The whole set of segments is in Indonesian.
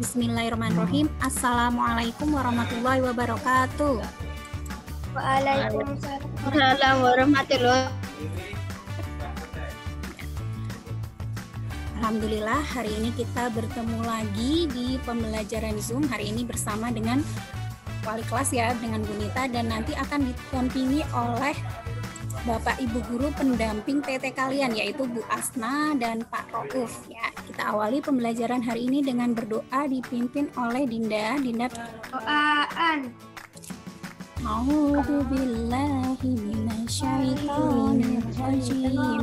Bismillahirrahmanirrahim. Assalamualaikum warahmatullahi wabarakatuh. Waalaikumsalam warahmatullahi. Alhamdulillah, hari ini kita bertemu lagi di pembelajaran Zoom. Hari ini bersama dengan wali kelas ya, dengan Bu Nita, dan nanti akan didampingi oleh Bapak Ibu Guru pendamping TT kalian, yaitu Bu Asna dan Pak Rauf ya. Kita awali pembelajaran hari ini dengan berdoa dipimpin oleh Dinda. Dinda Doaan. A'udzu billahi minasyaitonir rajim.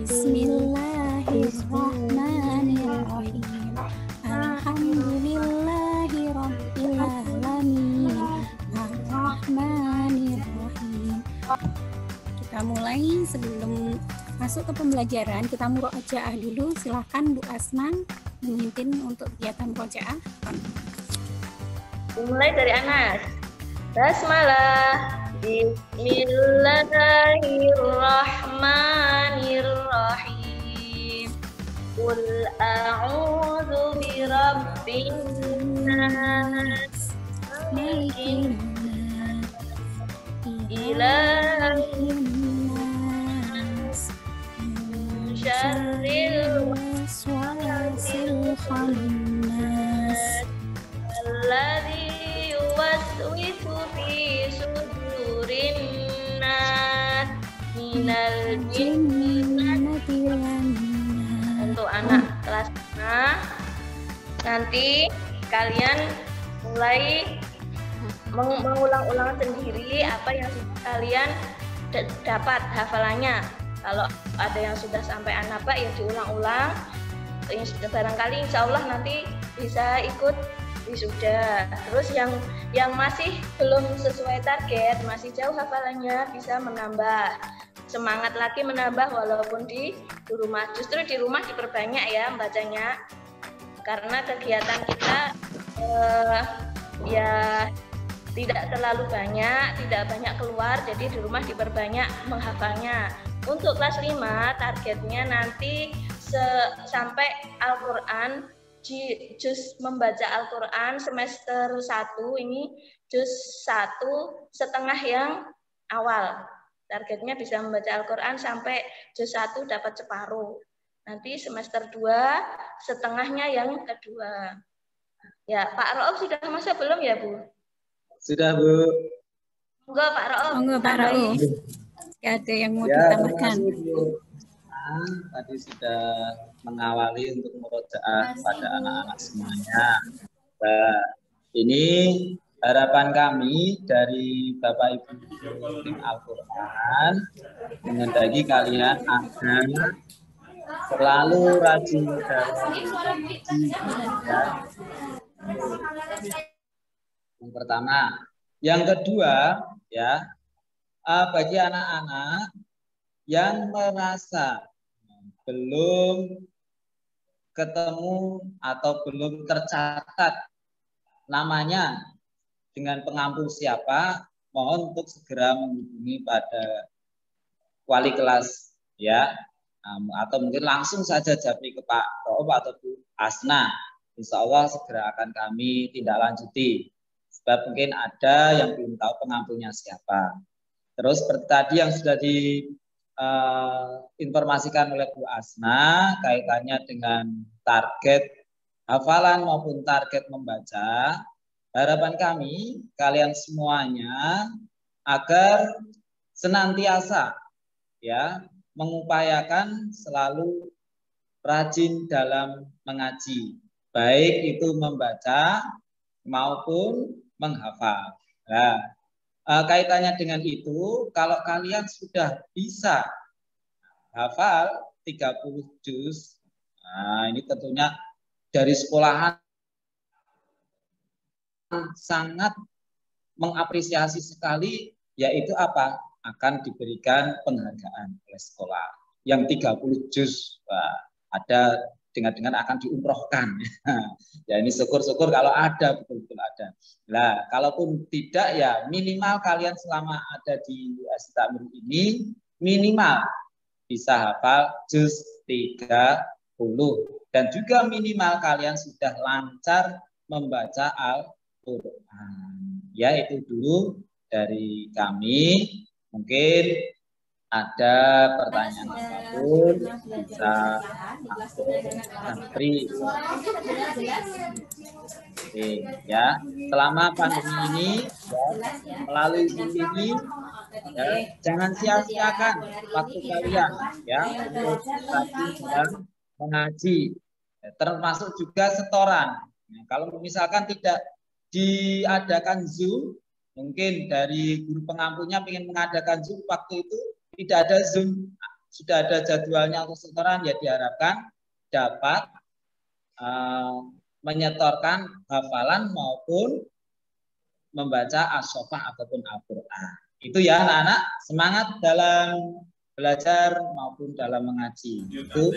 Bismillahirrahmanirrahim. Alhamdulillahi rabbil alamin. Arrahmanirrahim. Kita mulai. Sebelum masuk ke pembelajaran, kita murojaah dulu. Silahkan Bu Asna memimpin untuk kegiatan murojaah. Dimulai dari Anas. Basmalah. Bismillahirrahmanirrahim. Qul a'udzu birabbin nas, malikin nas, ilahin nas, syarril waswasil khannas, alladzi yuwaswisu fi sudurin nas, minal jinnati wan nas. Untuk anak kelas 5, nanti kalian mulai mengulang-ulang sendiri apa yang kalian dapat hafalannya. Kalau ada yang sudah sampai anapa ya diulang-ulang. Barangkali insya Allah nanti bisa ikut wisuda. Terus yang masih belum sesuai target, masih jauh hafalannya, bisa menambah. Semangat lagi menambah walaupun di rumah. Justru di rumah diperbanyak ya bacanya. Karena kegiatan kita ya tidak terlalu banyak, tidak banyak keluar, jadi di rumah diperbanyak menghafalnya. Untuk kelas 5 targetnya nanti sampai Al-Quran, juz membaca Al-Quran semester 1 ini juz 1,5 yang awal. Targetnya bisa membaca Al-Quran sampai juz 1 dapat separuh. Nanti semester 2 setengahnya yang kedua. Ya, Pak Rauf sudah masuk belum ya, Bu? Sudah, Bu. Enggak, Pak Rauf. Enggak, Pak Rauf. Ada yang mau Ya, ditambahkan? Tadi sudah mengawali untuk murojaah pada anak-anak semuanya. Nah, ini harapan kami dari Bapak Ibu tim Al-Quran, menghendaki kalian agar selalu rajin dalam ya. Yang pertama, yang kedua ya, bagi anak-anak yang merasa belum ketemu atau belum tercatat namanya dengan pengampu siapa, mohon untuk segera menghubungi pada wali kelas ya, atau mungkin langsung saja japri ke Pak Rauf atau Bu Asna. Insya Allah segera akan kami tindak lanjuti. Sebab mungkin ada yang belum tahu pengampunya siapa. Terus seperti tadi yang sudah diinformasikan oleh Bu Asna kaitannya dengan target hafalan maupun target membaca, harapan kami kalian semuanya agar senantiasa ya mengupayakan selalu rajin dalam mengaji, baik itu membaca maupun menghafal. Nah, kaitannya dengan itu, kalau kalian sudah bisa hafal 30 juz, nah ini tentunya dari sekolahan sangat mengapresiasi sekali, yaitu apa? Akan diberikan penghargaan oleh sekolah. Yang 30 juz, ada dengan akan diumrohkan. Ya ini syukur-syukur kalau ada, betul-betul ada. Nah, kalaupun tidak ya minimal kalian selama ada di Astamir ini minimal bisa hafal juz 30 Dan juga minimal kalian sudah lancar membaca Al-Quran. Ya, itu dulu dari kami. Mungkin ada pertanyaan apapun bisa santri. Oke, ya. Selama pandemi ini, ya, melalui Zoom ini, ya, jangan sia-siakan waktu kalian, ya, untuk rajin dan mengaji, ya, termasuk juga setoran. Nah, kalau misalkan tidak diadakan Zoom, mungkin dari guru pengampunya ingin mengadakan Zoom, waktu itu tidak ada Zoom, sudah ada jadwalnya untuk setoran, ya diharapkan dapat menyetorkan hafalan maupun membaca as-sofah ataupun Al-Quran. Itu ya anak-anak, semangat dalam belajar maupun dalam mengaji. Itu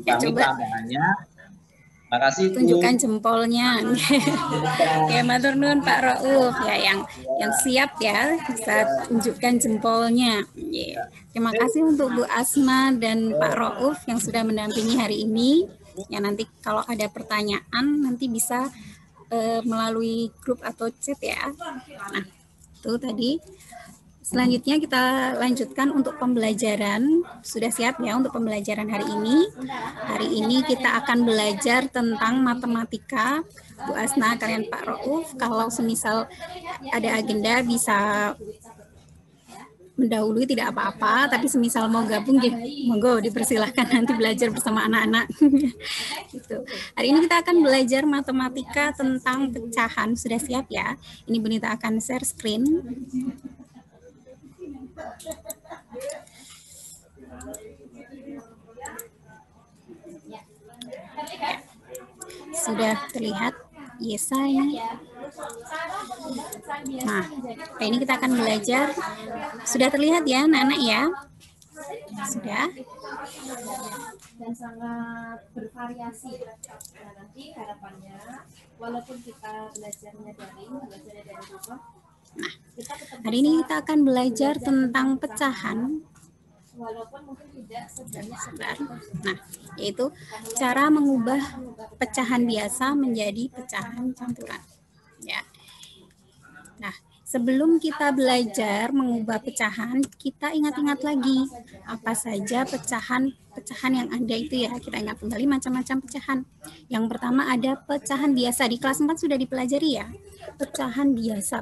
kami tambahannya. Makasih. Tunjukkan jempolnya. Ya, matur nuwun Pak Rauf ya, yang siap ya, bisa tunjukkan jempolnya. Ya. Terima kasih untuk Bu Asma dan Pak Rauf yang sudah mendampingi hari ini. Ya, nanti kalau ada pertanyaan nanti bisa melalui grup atau chat ya. Nah, itu tadi. Selanjutnya kita lanjutkan untuk pembelajaran. Sudah siap ya untuk pembelajaran hari ini? Hari ini kita akan belajar tentang matematika. Bu Asna, kalian Pak Rauf, kalau semisal ada agenda bisa mendahului tidak apa-apa, tapi semisal mau gabung, monggo dipersilahkan nanti belajar bersama anak-anak. Gitu. Hari ini kita akan belajar matematika tentang pecahan. Sudah siap ya? Ini Bunita akan share screen. Sudah terlihat? Yes, ini. Nah, ini kita akan belajar. Sudah terlihat ya, anak-anak ya? Sudah? Dan sangat bervariasi. Nah, nanti harapannya, walaupun kita belajarnya dari rumah, nah, hari ini kita akan belajar tentang pecahan. Walaupun mungkin tidak sebentar. Nah, yaitu cara mengubah pecahan biasa menjadi pecahan campuran. Ya. Nah, sebelum kita belajar mengubah pecahan, kita ingat-ingat lagi apa saja pecahan yang ada itu ya. Kita ingat kembali macam-macam pecahan. Yang pertama ada pecahan biasa. Di kelas 4 sudah dipelajari ya. Pecahan biasa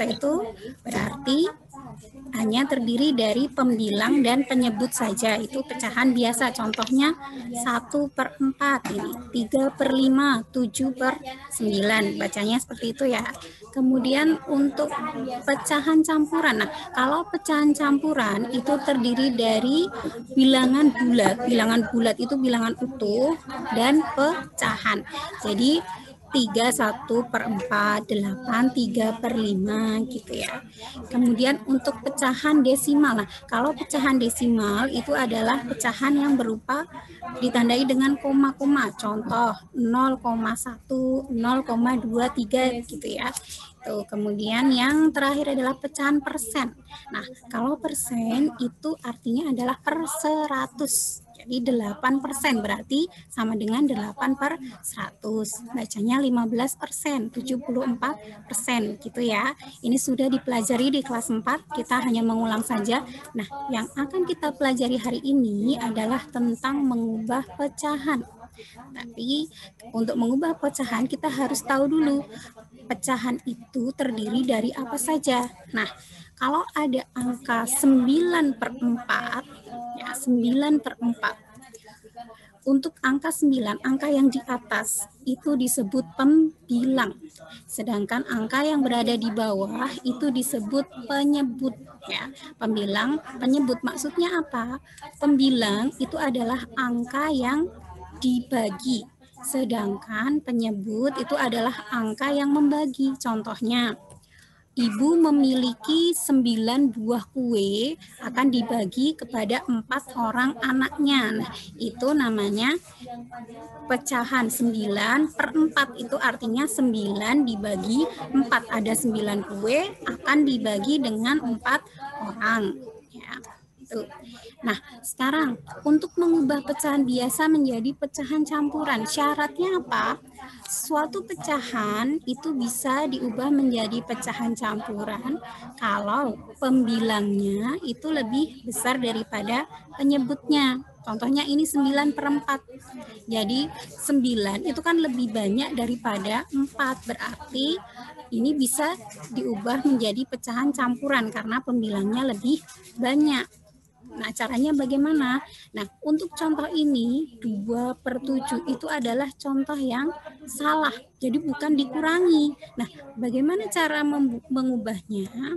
itu berarti hanya terdiri dari pembilang dan penyebut saja. Itu pecahan biasa. Contohnya 1/4 ini, 3/5, 7/9. Bacanya seperti itu ya. Kemudian untuk pecahan campuran. Nah, kalau pecahan campuran itu terdiri dari bilangan bulat. Bilangan bulat itu bilangan utuh dan pecahan. Jadi 3, 1/4, 8, 3/5 gitu ya. Kemudian untuk pecahan desimal. Nah, kalau pecahan desimal itu adalah pecahan yang berupa ditandai dengan koma-koma. Contoh 0,1, 0,23 gitu ya. Tuh, kemudian yang terakhir adalah pecahan persen. Nah, kalau persen itu artinya adalah per 100. Jadi 8% berarti sama dengan 8/100. Bacanya 15%, 74% gitu ya. Ini sudah dipelajari di kelas 4, kita hanya mengulang saja. Nah, yang akan kita pelajari hari ini adalah tentang mengubah pecahan. Tapi untuk mengubah pecahan kita harus tahu dulu pecahan itu terdiri dari apa saja. Nah, kalau ada angka 9/4, ya 9/4. Untuk angka 9, angka yang di atas itu disebut pembilang. Sedangkan angka yang berada di bawah itu disebut penyebut ya. Pembilang, penyebut maksudnya apa? Pembilang itu adalah angka yang dibagi. Sedangkan penyebut itu adalah angka yang membagi. Contohnya, Ibu memiliki 9 buah kue akan dibagi kepada 4 orang anaknya. Nah, itu namanya pecahan 9/4. Itu artinya 9 dibagi 4. Ada 9 kue akan dibagi dengan 4 orang. Ya. Tuh. Nah, sekarang untuk mengubah pecahan biasa menjadi pecahan campuran, syaratnya apa? Suatu pecahan itu bisa diubah menjadi pecahan campuran kalau pembilangnya itu lebih besar daripada penyebutnya. Contohnya ini 9/4. Jadi 9 itu kan lebih banyak daripada 4. Berarti ini bisa diubah menjadi pecahan campuran karena pembilangnya lebih banyak. Nah, caranya bagaimana? Nah, untuk contoh ini 2/7 itu adalah contoh yang salah. Jadi bukan dikurangi. Nah, bagaimana cara mengubahnya?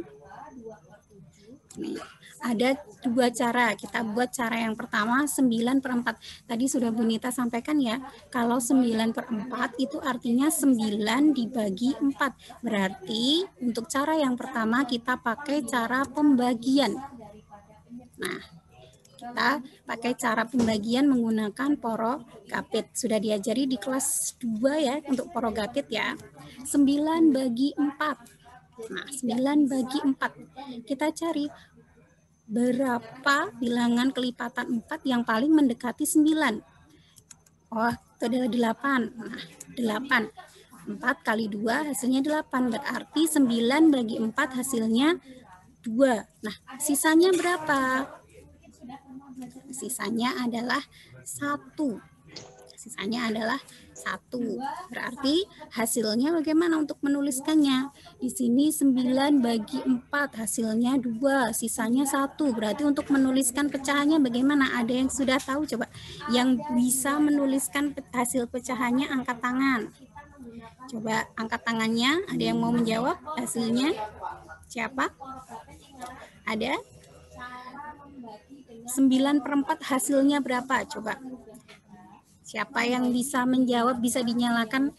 Nih, ada dua cara. Kita buat cara yang pertama 9/4. Tadi sudah Bu Nita sampaikan ya, kalau 9/4 itu artinya 9 dibagi 4. Berarti untuk cara yang pertama kita pakai cara pembagian. Nah, kita pakai cara pembagian menggunakan porogapit. Sudah diajari di kelas 2 ya untuk porogapit ya. 9 bagi 4. Nah, 9 bagi 4. Kita cari berapa bilangan kelipatan 4 yang paling mendekati 9. Oh, itu adalah 8. Nah, 8. 4 kali 2 hasilnya 8. Berarti 9 bagi 4 hasilnya 2. Nah, sisanya berapa? Sisanya adalah 1. Sisanya adalah 1. Berarti hasilnya bagaimana untuk menuliskannya? Di sini 9 bagi 4 hasilnya 2, sisanya 1. Berarti untuk menuliskan pecahannya bagaimana? Ada yang sudah tahu coba? Yang bisa menuliskan hasil pecahannya angkat tangan. Coba angkat tangannya, ada yang mau menjawab hasilnya? Siapa? Ada? 9/4 hasilnya berapa? Coba. Siapa yang bisa menjawab, bisa dinyalakan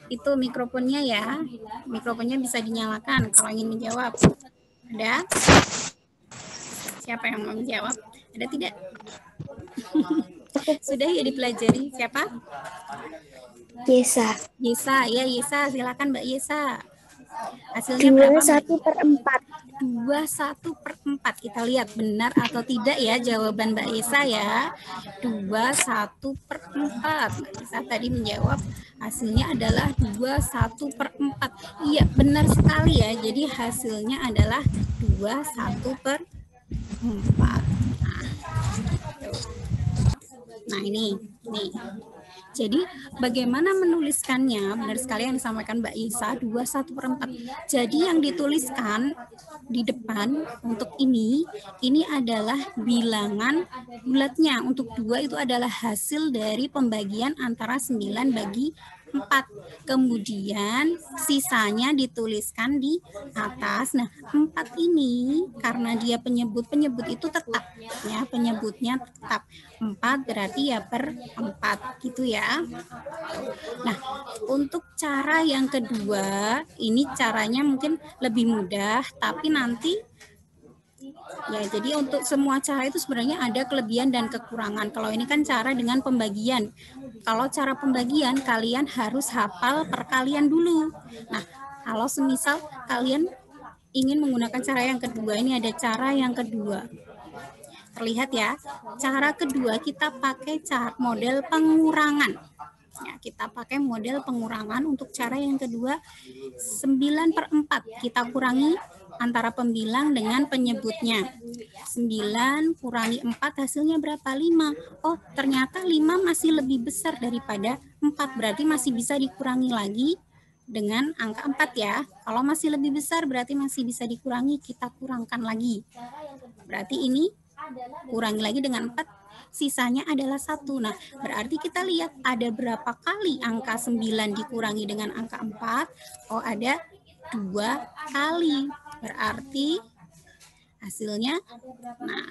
itu mikrofonnya ya. Mikrofonnya bisa dinyalakan kalau ingin menjawab. Ada? Siapa yang mau menjawab? Ada tidak? Sudah ya dipelajari. Siapa? Yesa. Yesa, ya Yesa, silakan Mbak Yesa. Hasilnya berapa? 21/4. 21/4. Kita lihat benar atau tidak ya jawaban Mbak Yesa ya. 21/4. Mbak Yesa tadi menjawab hasilnya adalah 21/4. Iya, benar sekali ya. Jadi hasilnya adalah 21/4. Nah, ini nih. Jadi bagaimana menuliskannya? Benar sekali yang disampaikan Mbak Isa, 21/4. Jadi yang dituliskan di depan untuk ini adalah bilangan bulatnya. Untuk 2 itu adalah hasil dari pembagian antara 9 bagi 4. Kemudian sisanya dituliskan di atas. Nah, 4 ini karena dia penyebut itu tetap ya, penyebutnya tetap. 4 berarti ya per 4 gitu ya. Nah, untuk cara yang kedua, ini caranya mungkin lebih mudah, tapi nanti ya, jadi untuk semua cara itu sebenarnya ada kelebihan dan kekurangan. Kalau ini kan cara dengan pembagian. Kalau cara pembagian, kalian harus hafal perkalian dulu. Nah, kalau semisal kalian ingin menggunakan cara yang kedua, ini ada cara yang kedua. Terlihat ya, cara kedua kita pakai cara model pengurangan. Ya, kita pakai model pengurangan untuk cara yang kedua 9/4. Kita kurangi antara pembilang dengan penyebutnya. 9 kurangi 4 hasilnya berapa? 5. Oh, ternyata 5 masih lebih besar daripada 4. Berarti masih bisa dikurangi lagi dengan angka 4 ya. Kalau masih lebih besar berarti masih bisa dikurangi, kita kurangkan lagi. Berarti ini kurangi lagi dengan 4, sisanya adalah 1. Nah, berarti kita lihat ada berapa kali angka 9 dikurangi dengan angka 4. Oh, ada 2 kali. Berarti hasilnya, nah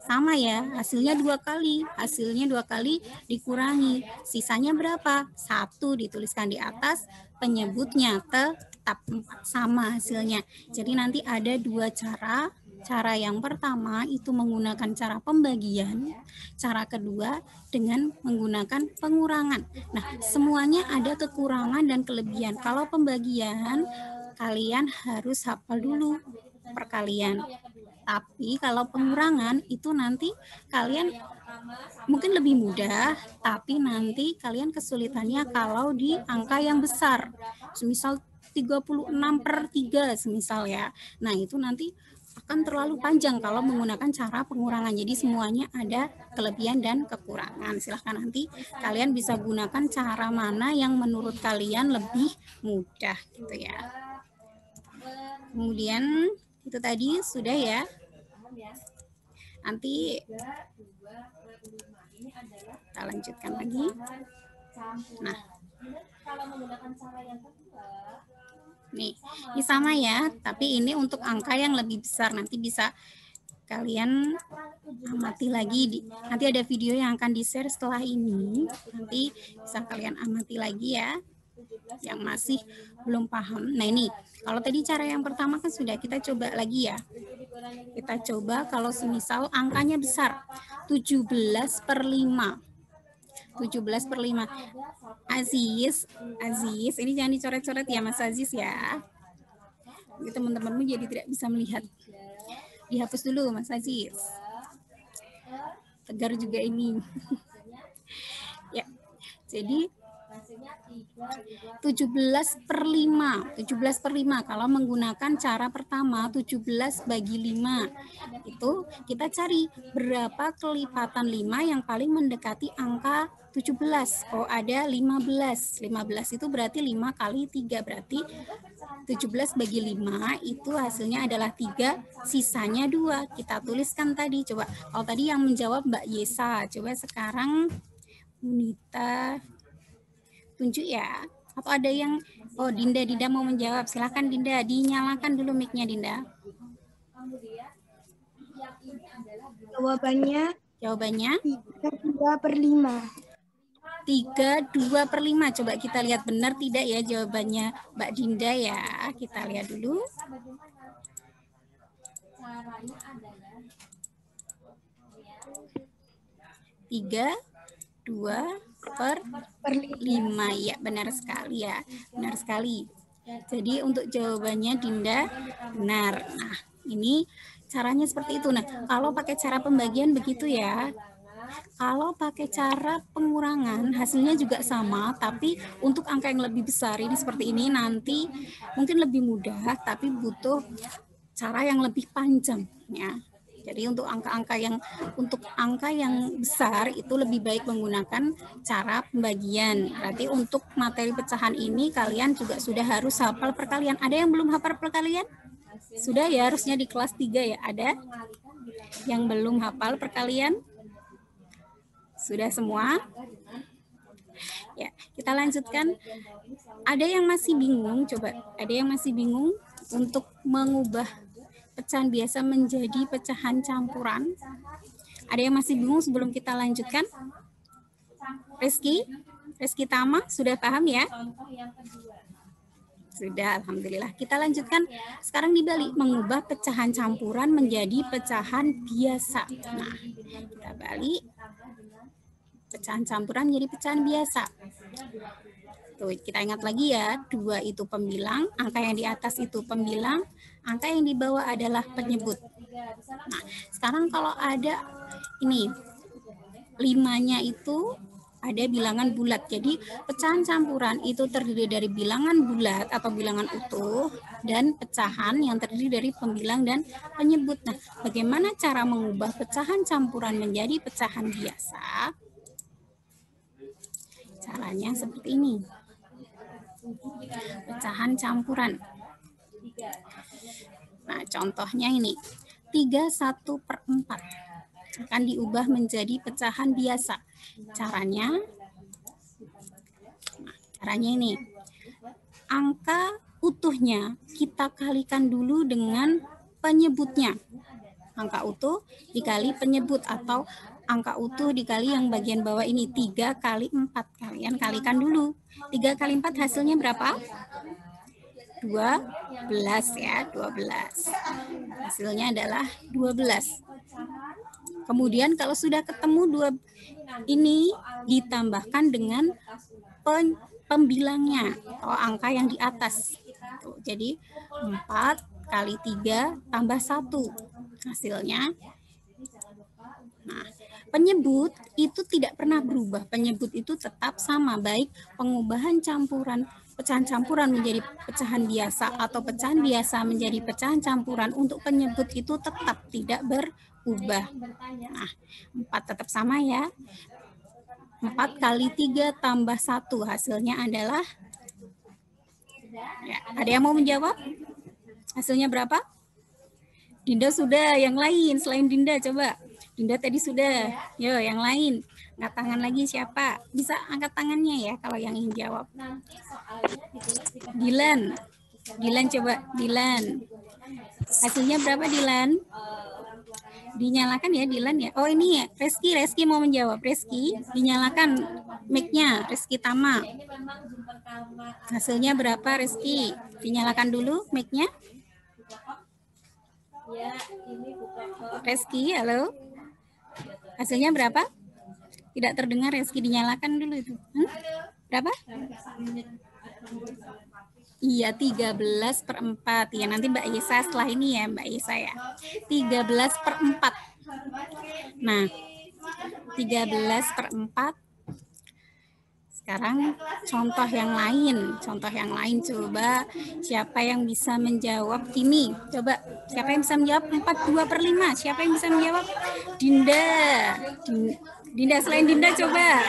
sama ya, hasilnya 2 kali. Hasilnya 2 kali dikurangi. Sisanya berapa? 1 dituliskan di atas, penyebutnya tetap 4, sama hasilnya. Jadi nanti ada 2 cara. Cara yang pertama itu menggunakan cara pembagian, cara kedua dengan menggunakan pengurangan. Nah, semuanya ada kekurangan dan kelebihan. Kalau pembagian, kalian harus hafal dulu perkalian. Tapi kalau pengurangan itu nanti kalian mungkin lebih mudah, tapi nanti kalian kesulitannya kalau di angka yang besar. Semisal 36/3 semisal ya. Nah, itu nanti akan terlalu panjang kalau menggunakan cara pengurangan. Jadi semuanya ada kelebihan dan kekurangan. Silahkan nanti kalian bisa gunakan cara mana yang menurut kalian lebih mudah gitu ya. Kemudian itu tadi sudah ya. Nanti kita lanjutkan lagi. Nah, kalau menggunakan cara yang kedua, nih, ini sama ya, tapi ini untuk angka yang lebih besar. Nanti bisa kalian amati lagi. Nanti ada video yang akan di-share setelah ini. Nanti bisa kalian amati lagi ya, yang masih belum paham. Nah ini, kalau tadi cara yang pertama kan sudah, kita coba lagi ya. Kita coba kalau semisal angkanya besar, 17/5. 17/5. Aziz, ini jangan dicoret-coret ya Mas Aziz ya. Jadi teman-temanmu jadi tidak bisa melihat. Dihapus dulu Mas Aziz. Tegar juga ini. Ya, jadi 17/5. 17/5 kalau menggunakan cara pertama 17/5 itu kita cari berapa kelipatan 5 yang paling mendekati angka 17. Oh, ada 15. 15 itu berarti 5 kali 3 berarti 17/5 itu hasilnya adalah 3, sisanya 2. Kita tuliskan tadi. Coba kalau tadi yang menjawab Mbak Yesa, coba sekarang Unita tunjuk ya. Atau ada yang, oh Dinda mau menjawab. Silakan Dinda, dinyalakan dulu mic-nya Dinda. Jawabannya 3/5. 3/2/5. Coba kita lihat benar tidak ya jawabannya Mbak Dinda ya. Kita lihat dulu. caranya adalah 3/2/5 ya, benar sekali ya, benar sekali. Jadi untuk jawabannya Dinda benar. Nah ini caranya seperti itu. Nah kalau pakai cara pembagian begitu ya. Kalau pakai cara pengurangan hasilnya juga sama, tapi untuk angka yang lebih besar ini seperti ini nanti mungkin lebih mudah, tapi butuh cara yang lebih panjang ya. Jadi untuk angka yang besar itu lebih baik menggunakan cara pembagian. Berarti untuk materi pecahan ini kalian juga sudah harus hafal perkalian. Ada yang belum hafal perkalian? Sudah ya, harusnya di kelas 3 ya. Ada yang belum hafal perkalian? Sudah semua? Ya, kita lanjutkan. Ada yang masih bingung? Coba, ada yang masih bingung untuk mengubah pecahan biasa menjadi pecahan campuran? Ada yang masih bingung sebelum kita lanjutkan? Rizky Tama, sudah paham ya? Sudah, alhamdulillah. Kita lanjutkan. Sekarang dibalik, mengubah pecahan campuran menjadi pecahan biasa. Nah, kita balik. Pecahan campuran menjadi pecahan biasa. Tuh, kita ingat lagi ya, 2 itu pembilang, angka yang di atas itu pembilang, angka yang di bawah adalah penyebut. Nah, sekarang kalau ada ini 5-nya itu ada bilangan bulat. Jadi pecahan campuran itu terdiri dari bilangan bulat atau bilangan utuh dan pecahan yang terdiri dari pembilang dan penyebut. Nah, bagaimana cara mengubah pecahan campuran menjadi pecahan biasa? Caranya seperti ini. Pecahan campuran. Nah, contohnya ini. 3/1/4 akan diubah menjadi pecahan biasa. Caranya ini. Angka utuhnya kita kalikan dulu dengan penyebutnya. Angka utuh dikali penyebut atau angka utuh dikali yang bagian bawah ini 3 kali 4. Kalian kalikan dulu. 3 kali 4 hasilnya berapa? 12 ya, 12. Hasilnya adalah 12. Kemudian kalau sudah ketemu 2 ini ditambahkan dengan pembilangnya atau angka yang di atas. Tuh, jadi 4 kali 3 tambah 1. Hasilnya, nah, penyebut itu tidak pernah berubah. Penyebut itu tetap sama, baik pengubahan pecahan campuran menjadi pecahan biasa atau pecahan biasa menjadi pecahan campuran. Untuk penyebut itu tetap tidak berubah. Nah, 4 tetap sama ya. 4 kali 3 tambah 1 hasilnya adalah, ya, ada yang mau menjawab? Hasilnya berapa? Dinda sudah, yang lain selain Dinda coba. Dinda tadi sudah. Yo, yang lain. Angkat tangan lagi siapa? Bisa angkat tangannya ya kalau yang ingin jawab. Dilan. Dilan coba, Dilan. Hasilnya berapa Dilan? Dinyalakan ya Dilan ya. Oh ini ya, Reski mau menjawab. Reski, dinyalakan mic-nya, Reski Tama. Hasilnya berapa Reski? Dinyalakan dulu mic-nya. Reski, halo. Hasilnya berapa? Tidak terdengar, Reski, dinyalakan dulu itu. Berapa? Iya, 13/4. Ya, nanti Mbak Yesa setelah ini ya, Mbak Yesa ya. 13/4. Nah, 13/4. Sekarang contoh yang lain. Contoh yang lain, coba siapa yang bisa menjawab ini? Coba siapa yang bisa menjawab 42/5? Siapa yang bisa menjawab? Dinda. Dinda, selain Dinda coba.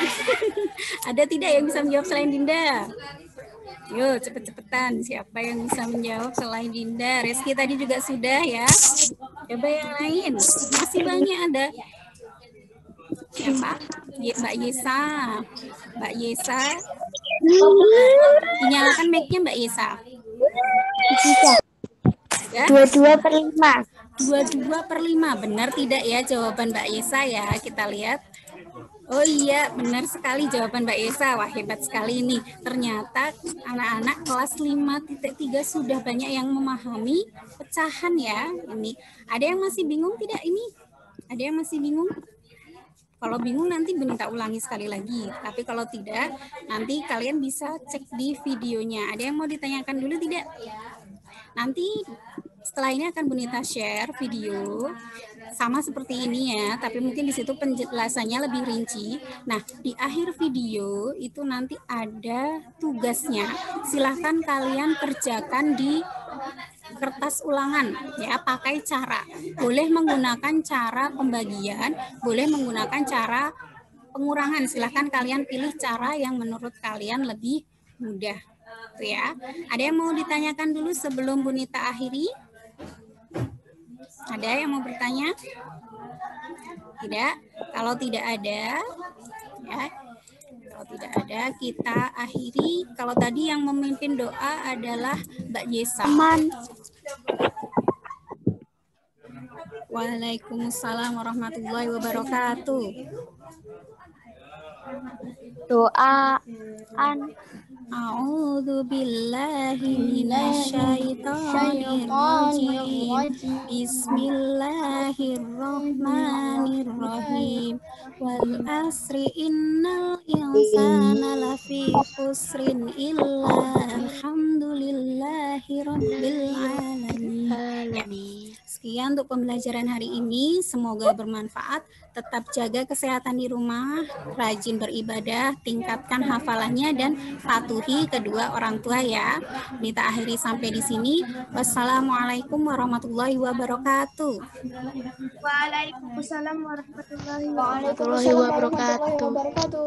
Ada tidak yang bisa menjawab selain Dinda? Yuk, cepet-cepetan. Siapa yang bisa menjawab selain Dinda? Reski tadi juga sudah ya. Coba yang lain. Masih banyak ada. Siapa? Mbak Yesa. Mbak Yesa. Dinyalakan mic-nya Mbak Yesa. 22/5. 22/5. Benar tidak ya jawaban Mbak Yesa ya? Kita lihat. Oh iya, benar sekali jawaban Mbak Yesa. Wah, hebat sekali ini. Ternyata anak-anak kelas 5.3 sudah banyak yang memahami pecahan ya. Ini. Ada yang masih bingung tidak ini? Ada yang masih bingung? Kalau bingung nanti Benita ulangi sekali lagi. Tapi kalau tidak, nanti kalian bisa cek di videonya. Ada yang mau ditanyakan dulu tidak? Nanti setelah ini akan Benita share video sama seperti ini ya, tapi mungkin di situ penjelasannya lebih rinci. Nah, di akhir video itu nanti ada tugasnya. Silahkan kalian kerjakan di kertas ulangan ya, pakai cara. Boleh menggunakan cara pembagian, boleh menggunakan cara pengurangan. Silahkan kalian pilih cara yang menurut kalian lebih mudah. Tuh ya. Ada yang mau ditanyakan dulu sebelum Bunita akhiri? Ada yang mau bertanya? Tidak? Kalau tidak ada, ya. Kalau tidak ada, kita akhiri. Kalau tadi yang memimpin doa adalah Mbak Yesa. Waalaikumsalam warahmatullahi wabarakatuh. Doa A'udzu billahi minasyaitonir rajim. Bismillahirrahmanirrahim. Wal asri innal insana lafi khusrin illa alhamdulillahi rabbil alamin. Sekian untuk pembelajaran hari ini. Semoga bermanfaat. Tetap jaga kesehatan di rumah, rajin beribadah, tingkatkan hafalannya, dan patuhi kedua orang tua ya. Kita akhiri sampai di sini. Wassalamualaikum warahmatullahi wabarakatuh. Waalaikumsalam warahmatullahi wabarakatuh.